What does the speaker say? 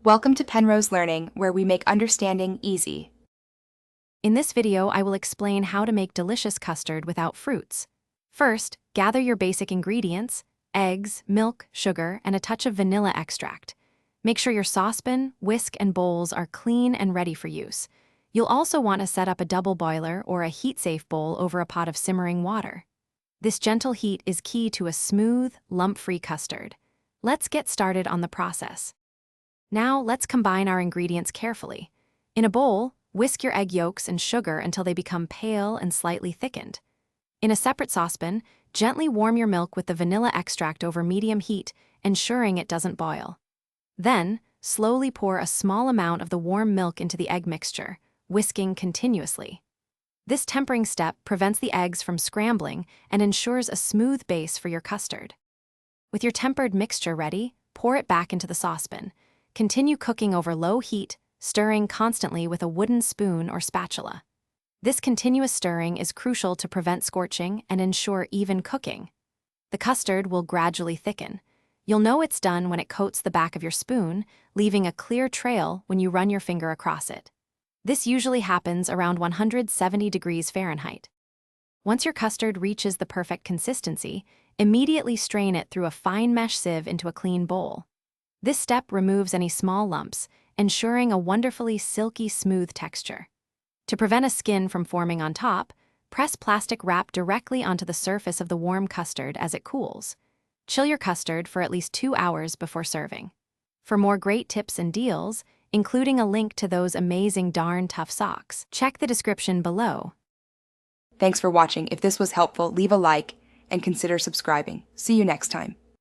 Welcome to Penrose Learning, where we make understanding easy. In this video, I will explain how to make delicious custard without fruits. First, gather your basic ingredients: eggs, milk, sugar, and a touch of vanilla extract. Make sure your saucepan, whisk, and bowls are clean and ready for use. You'll also want to set up a double boiler or a heat-safe bowl over a pot of simmering water. This gentle heat is key to a smooth, lump-free custard. Let's get started on the process. Now, let's combine our ingredients carefully. In a bowl, whisk your egg yolks and sugar until they become pale and slightly thickened. In a separate saucepan, gently warm your milk with the vanilla extract over medium heat, ensuring it doesn't boil. Then, slowly pour a small amount of the warm milk into the egg mixture, whisking continuously. This tempering step prevents the eggs from scrambling and ensures a smooth base for your custard. With your tempered mixture ready, pour it back into the saucepan. Continue cooking over low heat, stirring constantly with a wooden spoon or spatula. This continuous stirring is crucial to prevent scorching and ensure even cooking. The custard will gradually thicken. You'll know it's done when it coats the back of your spoon, leaving a clear trail when you run your finger across it. This usually happens around 170 degrees Fahrenheit. Once your custard reaches the perfect consistency, immediately strain it through a fine mesh sieve into a clean bowl. This step removes any small lumps, ensuring a wonderfully silky smooth texture. To prevent a skin from forming on top, press plastic wrap directly onto the surface of the warm custard as it cools. Chill your custard for at least 2 hours before serving. For more great tips and deals, including a link to those amazing darn tough socks, check the description below. Thanks for watching. If this was helpful, leave a like and consider subscribing. See you next time.